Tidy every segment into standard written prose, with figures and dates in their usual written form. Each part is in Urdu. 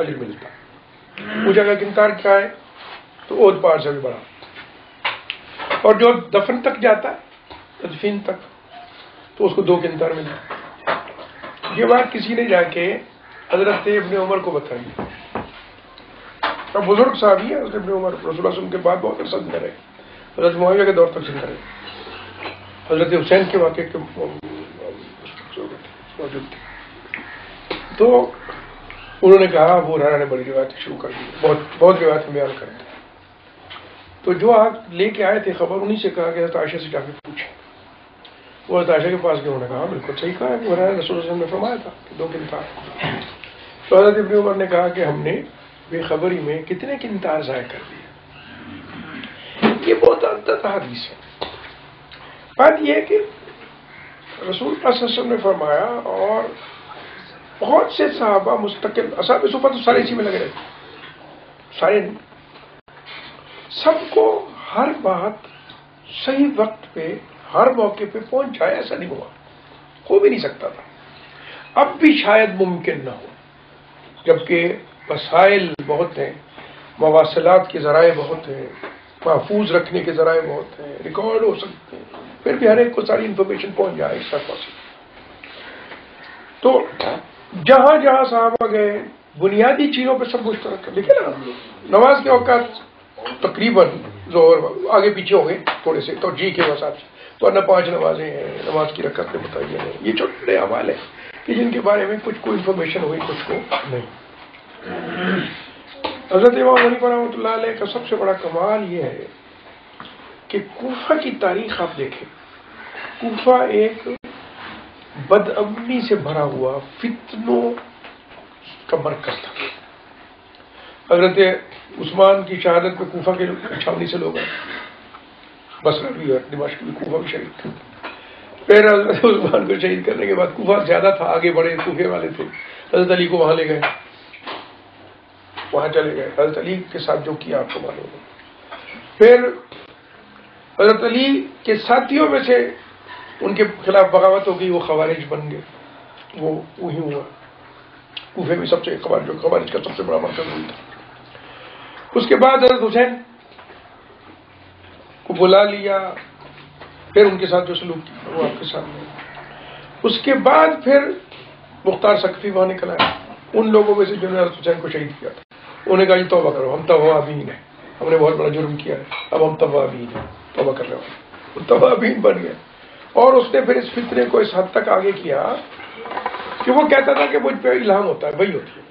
اجر ملتا. پوچھا گیا قنطار کیا ہے؟ تو اود پہاڑ سے بھی بڑا. اور جو دفن تک جاتا ہے تدفین تک تو اس کو 2 قنطار ملتا. یہ بات کسی نے جا کے حضرت ابن عمر کو بتائی. اب بزرگ صحابی ہے حضرت ابن عمر، رسول اللہ صلی اللہ علیہ وسلم کے بعد بہت عرصہ زندہ رہے، حضرت معاویہ کے دور تک زندہ رہے، حضرت حسین کے واقعے کے موجود تھے. تو انہوں نے کہا ابو ہریرہ نے بڑی روایت شروع کر دی، بہت روایت بیان کرتے. تو جو آپ لے کے آئے تھے خبر، انہیں سے کہا کہ حضرت عائشہ سے جا کے پوچھیں. وہ حضرت عائشہ کے پاس گئے، انہوں نے کہا بالکل صحیح کہا ہے، ابو ہریرہ رسول اللہ صلی اللہ علیہ وسلم نے فرمایا تھا کہ 2 قنطار. تو حضرت ابن عمر نے کہا کہ ہم نے بے خبری میں کتنے قنطار ضائع کر دیے. یہ بہت عدد حدیث ہے. بات یہ ہے کہ رسول اللہ صلی اللہ علیہ وسلم نے فرمایا، اور بہت سے صحابہ مستقل اصحاب صفہ تو سارے اسی میں لگے رہے، سارے سب کو ہر بات صحیح وقت پہ ہر موقع پہ پہنچ جائے ایسا نہیں ہوا، ہو بھی نہیں سکتا تھا. اب بھی شاید ممکن نہ ہو، جبکہ وسائل بہت ہیں، مواصلات کے ذرائع بہت ہیں، محفوظ رکھنے کے ذرائع بہت ہیں، ریکارڈ ہو سکتے ہیں، پھر بھی ہر ایک کو ساری انفارمیشن پہنچ جائے اس طرح سے. تو جہاں جہاں صحابہ گئے بنیادی چیزوں پہ سب مشترک ہے. دیکھیں نا، نماز کے اوقات تقریباً ظہر آگے پیچھے ہو گئے تھوڑے سے توجیہ کے حساب سے، تو ورنہ 5 نمازیں ہیں، نماز کی رکعتیں بتائیے ہیں. یہ چھوٹے چھوٹے اعمال ہیں کہ جن کے بارے میں کچھ کو انفارمیشن ہوئی، کچھ کو نہیں. حضرت امام حنیفہ رحمۃ اللہ علیہ کا سب سے بڑا کمال یہ ہے کہ کوفہ کی تاریخ آپ دیکھیں. کوفہ ایک بدامنی سے بھرا ہوا فتنوں کا مرکز تھا. حضرت عثمان کی شہادت پہ کوفہ کے چھاونی سے لوگ آئے، بصرہ بھی اور دمشق بھی، کوفہ بھی شہید تھے. پھر حضرت عثمان کو شہید کرنے کے بعد کوفہ زیادہ تھا، آگے بڑے کوفے والے تھے، حضرت علی کو وہاں لے گئے، وہاں چلے گئے. حضرت علی کے ساتھ جو کیا آپ کو معلوم ہے. پھر حضرت علی کے ساتھیوں میں سے ان کے خلاف بغاوت ہو گئی، وہ خوارج بن گئے. وہ وہی ہوا کوفے میں سب سے خوارج کا سب سے بڑا مرکز وہی تھا. اس کے بعد حضرت حسین کو بلا لیا، پھر ان کے ساتھ جو سلوک کیا وہ آپ کے سامنے. اس کے بعد پھر مختار ثقفی وہاں نکل آئے، ان لوگوں میں سے جنہوں نے حضرت حسین کو شہید کیا تھا. انہوں نے کہا جی توبہ کرو، ہم توابین ہیں، ہم نے بہت بڑا جرم کیا ہے، اب ہم توابین ہیں، توبہ کر رہے ہو. وہ توابین بن گئے. اور اس نے پھر اس فتنے کو اس حد تک آگے کیا کہ وہ کہتا تھا کہ مجھ پہ الہام ہوتا ہے، وہی ہوتی ہے.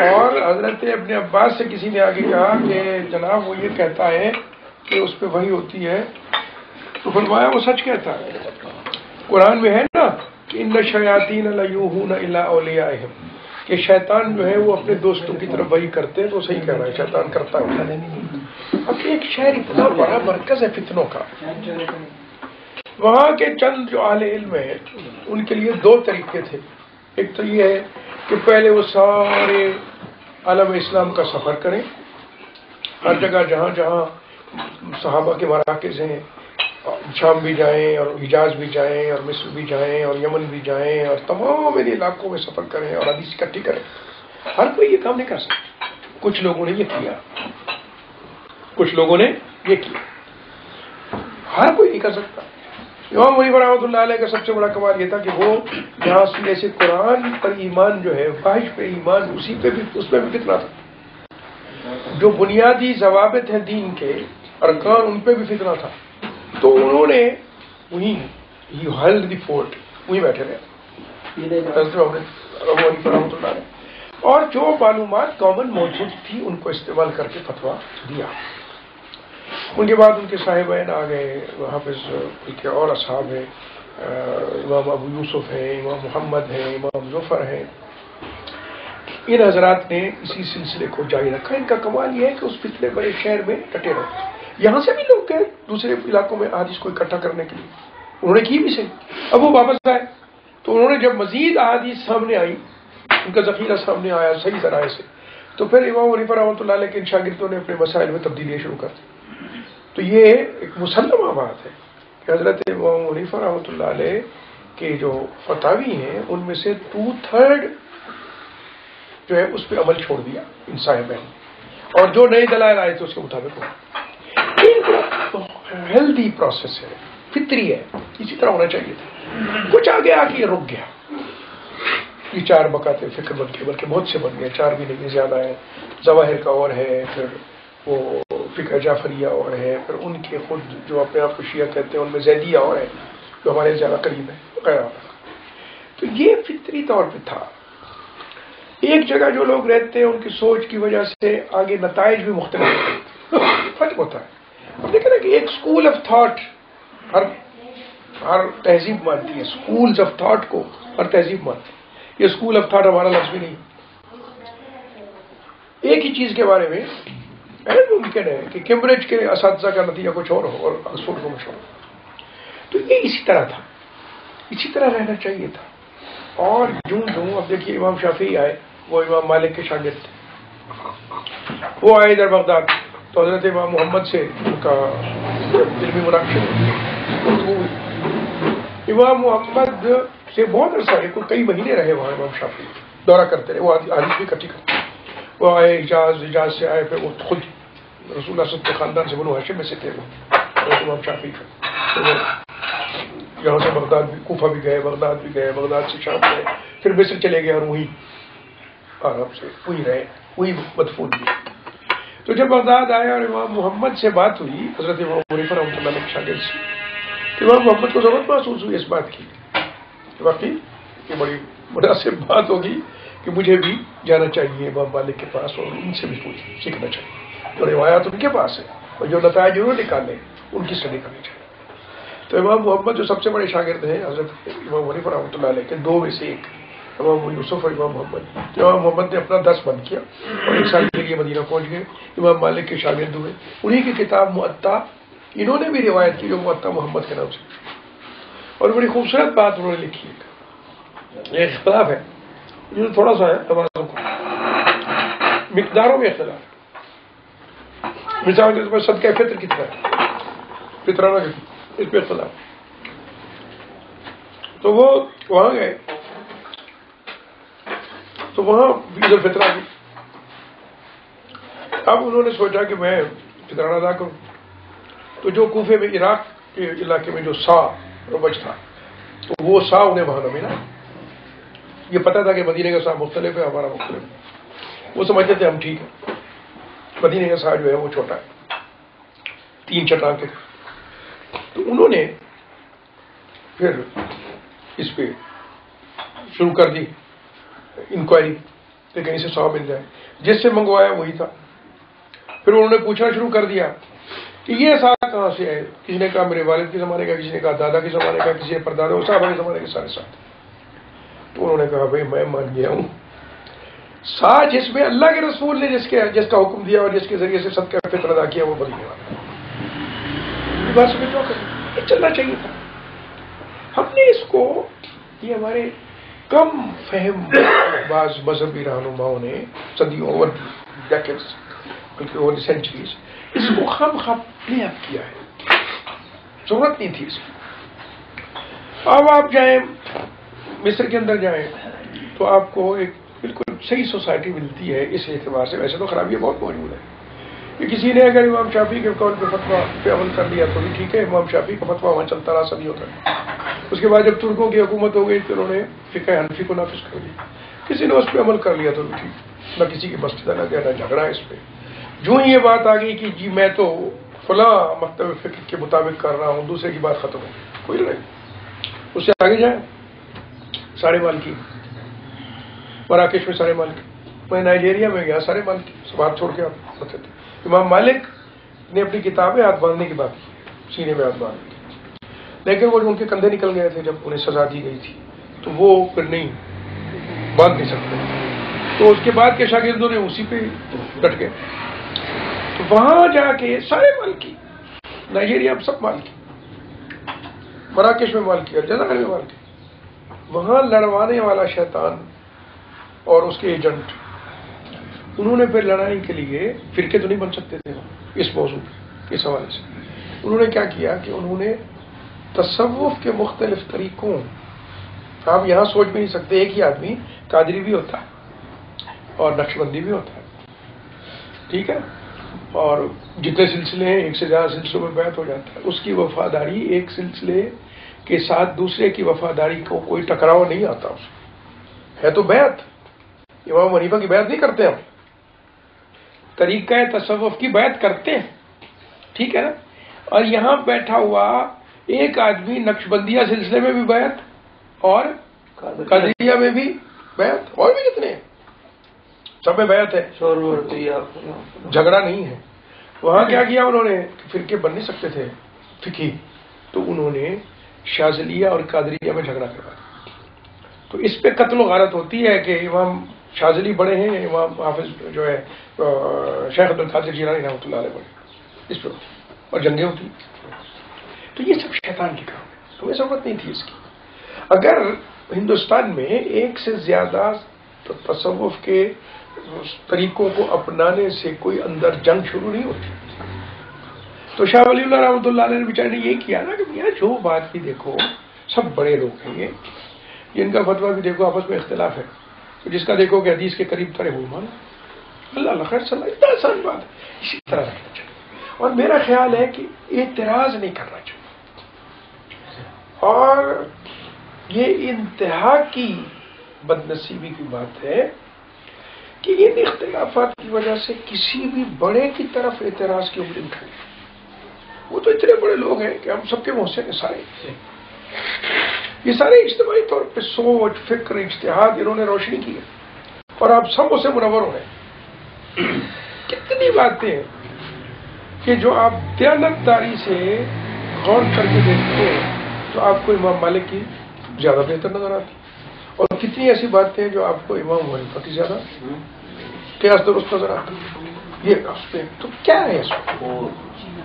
اور حضرت ابن عباس سے کسی نے آگے کہا کہ جناب وہ یہ کہتا ہے کہ اس پہ وہی ہوتی ہے، تو فرمایا وہ سچ کہتا ہے. قرآن میں ہے نا کہ ان الشیاطین لیوحون الی اولیاءہم، کہ شیطان جو ہے وہ اپنے دوستوں کی طرف وہی کرتے ہیں. تو صحیح کہہ رہا ہے، شیطان کرتا ہے. اب ایک شہر اتنا بڑا مرکز ہے فتنوں کا، وہاں کے چند جو اہل علم ہیں ان کے لیے 2 طریقے تھے. ایک تو یہ ہے کہ پہلے وہ سارے عالم اسلام کا سفر کریں، ہر جگہ جہاں جہاں صحابہ کے مراکز ہیں، شام بھی جائیں اور حجاز بھی جائیں اور مصر بھی جائیں اور یمن بھی جائیں اور تمام ان علاقوں میں سفر کریں اور حدیث اکٹھی کریں. ہر کوئی یہ کام نہیں کر سکتا. کچھ لوگوں نے یہ کیا، کچھ لوگوں نے یہ کیا، ہر کوئی نہیں کر سکتا. امام حنیفہ رحمۃ اللہ علیہ کا سب سے بڑا کمال یہ تھا کہ وہ جہاں سینے سے قرآن پر ایمان جو ہے، فاحش پہ ایمان، اس میں بھی فتنہ تھا. جو بنیادی ضوابط ہیں دین کے ارکان، ان پہ بھی فتنہ تھا. تو انہوں نے وہیں ہیلڈ دی فورٹ، وہیں بیٹھے رہے ابو حنیفہ رحمۃ اللہ علیہ، اور جو معلومات کامن موجود تھی ان کو استعمال کر کے فتویٰ دیا. ان کے بعد ان کے صاحبین آ گئے، وہاں پہ ان کے اور اصحاب ہیں، امام ابو یوسف ہیں، امام محمد ہیں، امام ظفر ہیں. ان حضرات نے اسی سلسلے کو جاری رکھا. ان کا کمال یہ ہے کہ اس فتنے بڑے شہر میں ڈٹے رہے. یہاں سے بھی لوگ گئے دوسرے علاقوں میں احادیث کو اکٹھا کرنے کے لیے، انہوں نے کی بھی صحیح. اب وہ واپس آئے تو انہوں نے جب مزید احادیث سامنے آئی، ان کا ذخیرہ سامنے آیا صحیح ذرائع سے، تو پھر امام حنیفہ رحمۃ اللہ علیہ کے ان شاگردوں نے اپنے مسائل میں تبدیلیاں شروع کر دی. تو یہ ایک مسلمہ بات ہے کہ حضرت امام حنیفہ رحمۃ اللہ علیہ کے جو فتاوی ہیں ان میں سے 2/3 جو ہے اس پہ عمل چھوڑ دیا ان صاحب نے، اور جو نئے دلائل آئے تھے اس کے مطابق ہوا۔ ہیلدی پروسیس ہے، فطری ہے، اسی طرح ہونا چاہیے تھا۔ کچھ آگے آ کے رک گیا، یہ 4 بکاتے فکر بن کے، بلکہ بہت سے بن گئے، 4 بھی نہیں زیادہ ہیں۔ ظواہر کا اور ہے، پھر وہ فقہ جعفریہ اور ہے، پھر ان کے خود جو اپنے آپ کو شیعہ کہتے ہیں ان میں زیدیہ اور ہے جو ہمارے زیادہ قریب ہے وغیرہ۔ تو یہ فطری طور پہ تھا۔ ایک جگہ جو لوگ رہتے ہیں ان کی سوچ کی وجہ سے آگے نتائج بھی مختلف ہوتے ہیں، فرق ہوتا ہے۔ اب دیکھیں نا کہ ایک اسکول آف تھاٹ ہر تہذیب مانتی ہے، اسکولز آف تھاٹ کو ہر تہذیب مانتی ہے۔ یہ اسکول آف تھاٹ ہمارا لفظ بھی نہیں، ایک ہی چیز کے بارے میں ممکن ہے کہ کیمبرج کے اساتذہ کا نتیجہ کچھ اور ہو اور آکسفورڈ کو کچھ اور ہو۔ تو یہ اسی طرح تھا، اسی طرح رہنا چاہیے تھا۔ اور جوں اب دیکھیے امام شافعی آئے، وہ امام مالک کے شاگرد تھے، وہ آئے ادھر بغداد، تو حضرت امام محمد سے ان کا علمی مناقشہ ہوئی۔ امام محمد سے بہت عرصہ ہے، کئی مہینے رہے وہاں امام شافعی، دورہ کرتے رہے، وہ حدیث بھی اکٹھی کرتے۔ وہ آئے حجاز سے آئے، پھر وہ خود رسول اللہ صلی اللہ علیہ وسلم کے خاندان سے بنو ہاشم میں سے تھے وہ امام شافعی کا۔ یہاں سے بغداد بھی، کوفہ بھی گئے، بغداد بھی گئے، بغداد سے شام گئے، پھر مصر چلے گئے اور وہیں آرام سے وہیں رہے، وہیں مدفون ہوئے۔ تو جب بغداد آئے اور امام محمد سے بات ہوئی، حضرت امام حنیفہ رحمۃ اللہ علیہ کے شاگرد سے، تو امام محمد کو ضرورت محسوس ہوئی اس بات کی کہ واقعی یہ بڑی مناسب بات ہوگی کہ مجھے بھی جانا چاہیے امام مالک کے پاس اور ان سے بھی کچھ سیکھنا چاہیے، جو روایات ان کے پاس ہے اور جو نتائج انہوں نے نکالے ان کی اسٹڈی کرنی چاہیے۔ تو امام محمد جو سب سے بڑے شاگرد ہیں حضرت امام حنیفہ رحمۃ اللہ علیہ کے، 2 میں سے ایک امام ابو یوسف اور امام محمد، تو امام محمد نے اپنا 10 بند کیا اور 1 سال کے لیے مدینہ پہنچ گئے، امام مالک کے شاگرد ہوئے۔ انہی کی کتاب موطا انہوں نے بھی روایت کی جو موطا محمد کے نام سے، اور بڑی خوبصورت بات انہوں نے لکھی ہے۔ یہ اختلاف ہے، جو تھوڑا سا ہے تمام کو، مقداروں میں اختلاف۔ مثال کے طور پر صدقہ فطر کتنا ہے، فطرانہ کتنا، اس پہ اختلاف۔ تو وہ وہاں گئے تو وہاں عید الفطر آ گئی۔ اب انہوں نے سوچا کہ میں فطرانہ ادا کروں، تو جو کوفے میں عراق کے علاقے میں جو سا ربج تھا، تو وہ سا انہیں وہاں نہ ملا۔ یہ پتا تھا کہ مدینے کا سا مختلف ہے، ہمارا مختلف ہے، وہ سمجھتے تھے ہم ٹھیک ہے، مدینے کا سا جو ہے وہ چھوٹا ہے، 3 چٹان کے۔ تو انہوں نے پھر اس پہ شروع کر دی انکوائری کہ کہیں سے سا مل جائے، جس سے منگوایا وہی تھا۔ پھر انہوں نے پوچھنا شروع کر دیا کہ یہ سا کہاں سے ہے، کسی نے کہا میرے والد کے زمانے کا، کسی نے کہا دادا کے زمانے کا، کسی نے پردادا صاحب کے زمانے کے سارے ساتھ۔ تو انہوں نے کہا بھائی میں مان گیا ہوں، سا جس میں اللہ کے رسول نے جس کا حکم دیا اور جس کے ذریعے سے صدقہ فطر ادا کیا وہ بدلنے والا ہے۔ بات سمجھ جو یہ چلنا چاہیے تھا۔ ہم نے اس کو، یہ ہمارے کم فہم بعض مذہبی رہنماؤں نے صدیوں اور ڈیکیڈز بلکہ اوور سینچریز اس کو خام پلے اپ کیا ہے، ضرورت نہیں تھی اس کی۔ اب آپ جائیں مصر کے اندر جائیں تو آپ کو ایک بالکل صحیح سوسائٹی ملتی ہے اس اعتبار سے۔ ویسے تو خرابیاں بہت موجود ہیں کہ کسی نے اگر امام شافعی کے قول پہ فتویٰ پہ عمل کر لیا تو بھی ٹھیک ہے، امام شافعی کا فتویٰ وہاں چلتا رہا صدیوں تک۔ اس کے بعد جب ترکوں کی حکومت ہو گئی تو انہوں نے فقہ حنفی کو نافذ کر دیا، کسی نے اس پہ عمل کر لیا تو بھی ٹھیک، نہ کسی کی مسجد نہ گیا نہ جھگڑا اس پہ۔ جو ہی یہ بات آ گئی کہ جی میں تو فلاں مکتب فقہ کے مطابق کر رہا ہوں، دوسرے کی بات ختم ہو گئی، کوئی لڑائی۔ اس سے آگے جائیں سارے مالکی، مراکش میں سارے مالکی، میں نائجیریا میں گیا سارے مالکی، سب ہاتھ چھوڑ کے آپ بتاتے تھے۔ امام مالک نے اپنی کتابیں ہاتھ باندھنے کی بات کی، سینے میں ہاتھ باندھنے کی، لیکن وہ جو ان کے کندھے نکل گئے تھے جب انہیں سزا دی گئی تھی تو وہ پھر نہیں باندھ نہیں سکتے، تو اس کے بعد کے شاگردوں نے اسی پہ ڈٹ گئے۔ تو وہاں جا کے سارے مالکی، نائجیریا میں سب مالکی، مراکش میں مالکی، الجزائر میں مالکی۔ وہاں لڑوانے والا شیطان اور اس کے ایجنٹ، انہوں نے پھر لڑائی کے لیے فرقے تو نہیں بن سکتے تھے اس موضوع پہ، اس حوالے سے انہوں نے کیا کیا کہ انہوں نے تصوف کے مختلف طریقوں، آپ یہاں سوچ بھی نہیں سکتے ایک ہی آدمی قادری بھی ہوتا ہے اور نقشبندی بھی ہوتا ہے، ٹھیک ہے، اور جتنے سلسلے ہیں ایک سے زیادہ سلسلوں میں بیعت ہو جاتا ہے. اس کی وفاداری ایک سلسلے کے ساتھ دوسرے کی وفاداری کو کوئی ٹکراؤ نہیں آتا. اس ہے تو بیعت. امام حنیفہ کی بیعت نہیں کرتے ہم، طریقہ تصوف کی بیعت کرتے ہیں، ٹھیک ہے نا. اور یہاں بیٹھا ہوا ایک آدمی نقشبندیہ سلسلے میں بھی بیعت اور قادریہ میں بھی بیعت، اور بھی کتنے ہیں، سب میں بیعت ہے، جھگڑا نہیں ہے. وہاں کیا کیا انہوں نے، فرقے بن نہیں سکتے تھے فقہی، تو انہوں نے شاذلیہ اور قادریہ میں جھگڑا کروا. تو اس پہ قتل و غارت ہوتی ہے کہ امام شاذلی بڑے ہیں، امام حافظ جو ہے شیخ عبد القادر جیلانی رحمۃ اللہ علیہ بڑے، اس پہ ہوتی اور جنگیں ہوتی. تو یہ سب شیطان کی کام ہے، ہمیں ضرورت نہیں تھی اس کی. اگر ہندوستان میں ایک سے زیادہ تصوف کے طریقوں کو اپنانے سے کوئی اندر جنگ شروع نہیں ہوتی. تو شاہ ولی اللہ رحمۃ اللہ علیہ نے بیچارے نے یہ کیا نا کہ میاں جو بات بھی دیکھو سب بڑے لوگ ہیں، یہ جن کا فتویٰ بھی دیکھو آپس میں اختلاف ہے، تو جس کا دیکھو کہ حدیث کے قریب ترے وہ مانو، اللہ خیر صلی اللہ، اتنا آسان بات ہے. اسی طرح رکھنا چاہیے. اور میرا خیال ہے کہ اعتراض نہیں کرنا چاہیے. اور یہ انتہا کی بدنصیبی کی بات ہے کہ ان اختلافات کی وجہ سے کسی بھی بڑے کی طرف اعتراض کی انگلی اٹھائے. وہ تو اتنے بڑے لوگ ہیں کہ ہم سب کے محسن ہیں سارے. یہ سارے اجتماعی طور پہ سوچ، فکر، اجتہاد انہوں نے روشنی کی ہے، اور آپ سب اسے منور ہو رہے ہیں. کتنی باتیں ہیں کہ جو آپ دیانتداری سے غور کر کے دیکھتے ہیں تو آپ کو امام مالک کی زیادہ بہتر نظر آتی، اور کتنی ایسی باتیں ہیں جو آپ کو امام حنیفہ کی زیادہ قیاس درست نظر آتی. یہ اس پہ تو کیا ہے اس کو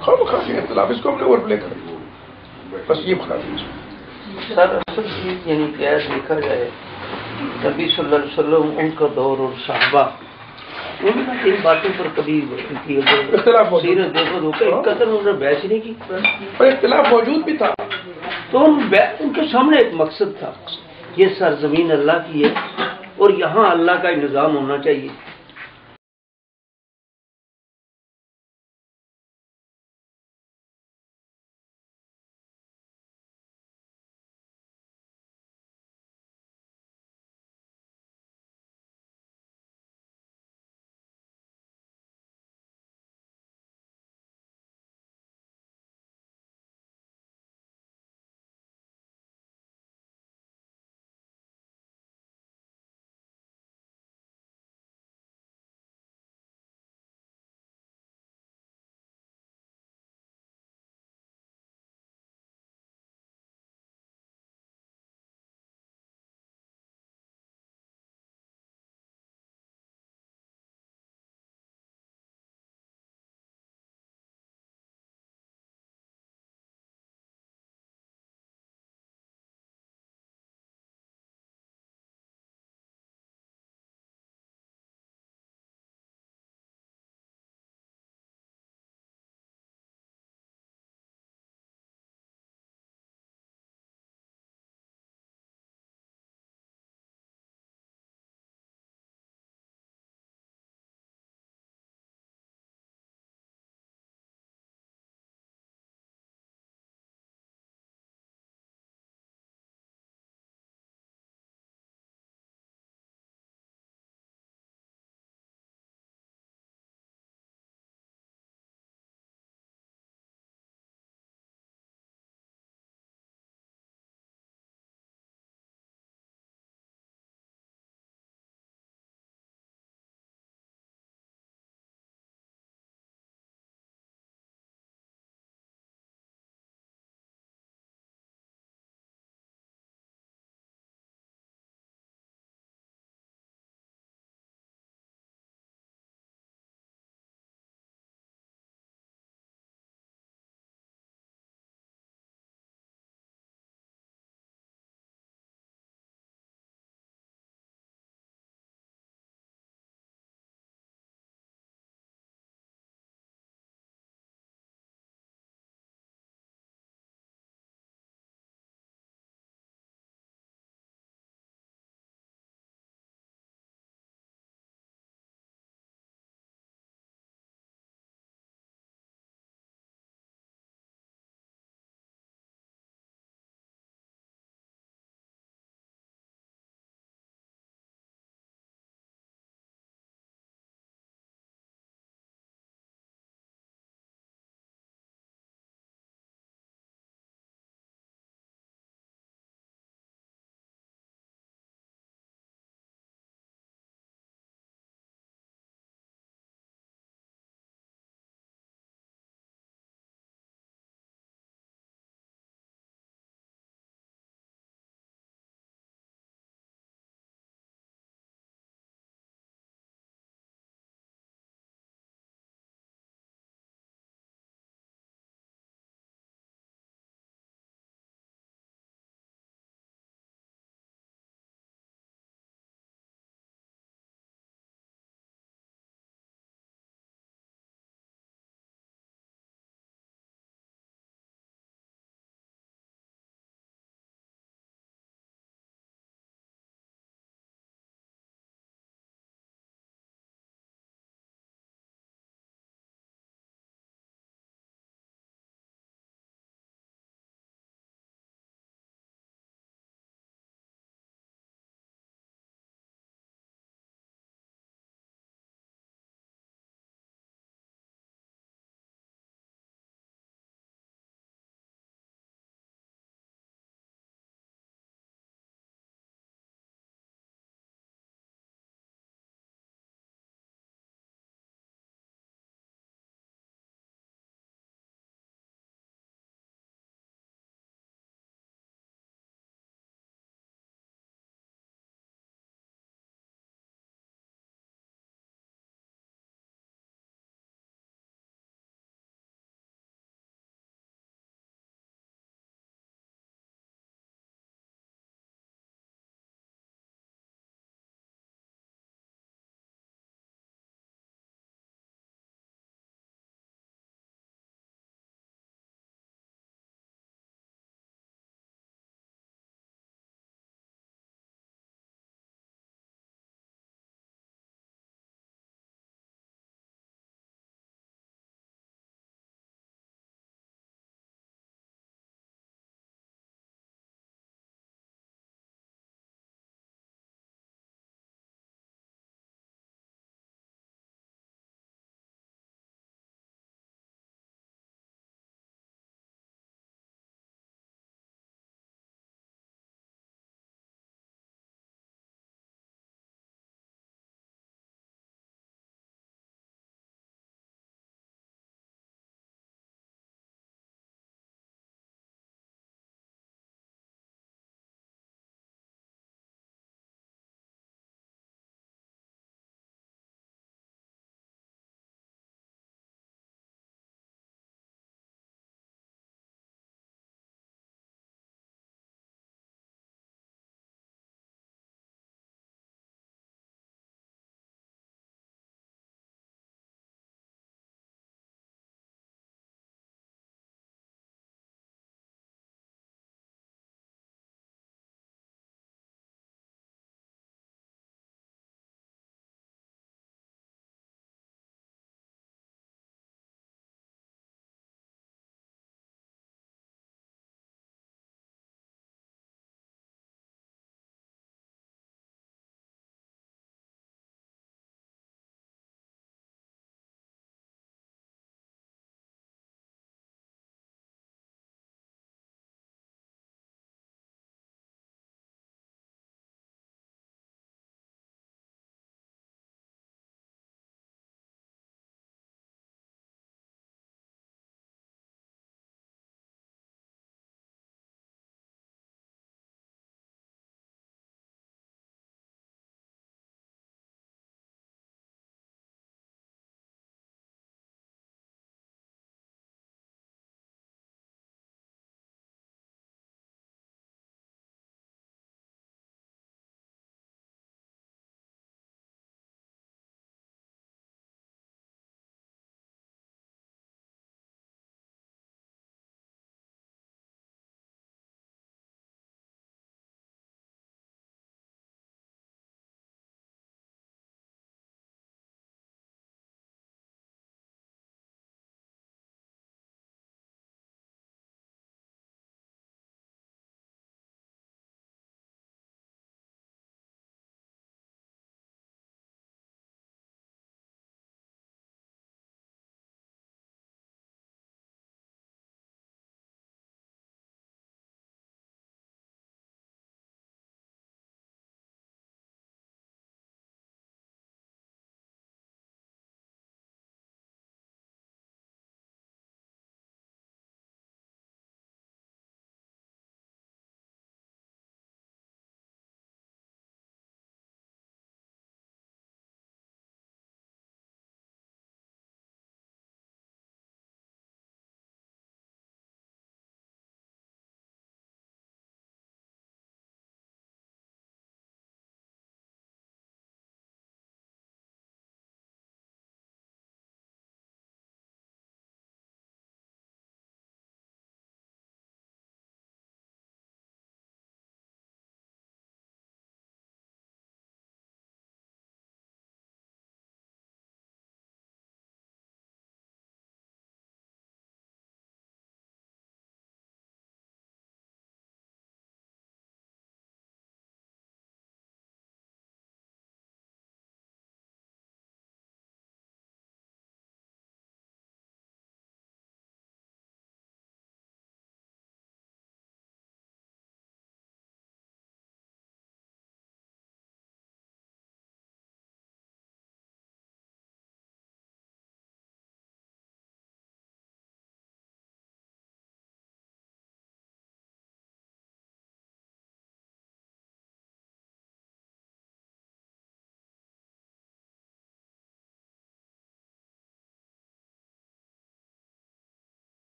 خواہ خواہ اختلاف، اس کو ہم نے اوور پلے کریں، بس یہ خرابی ہے. سر اصل چیز یعنی قیاس دیکھا جائے، نبی صلی اللہ علیہ وسلم، ان کا دور اور صحابہ، ان باتوں پر کبھی اختلاف موجود بحث نہیں کی، اور اختلاف موجود بھی تھا. تو ان کے سامنے ایک مقصد تھا، یہ سرزمین اللہ کی ہے اور یہاں اللہ کا نظام ہونا چاہیے.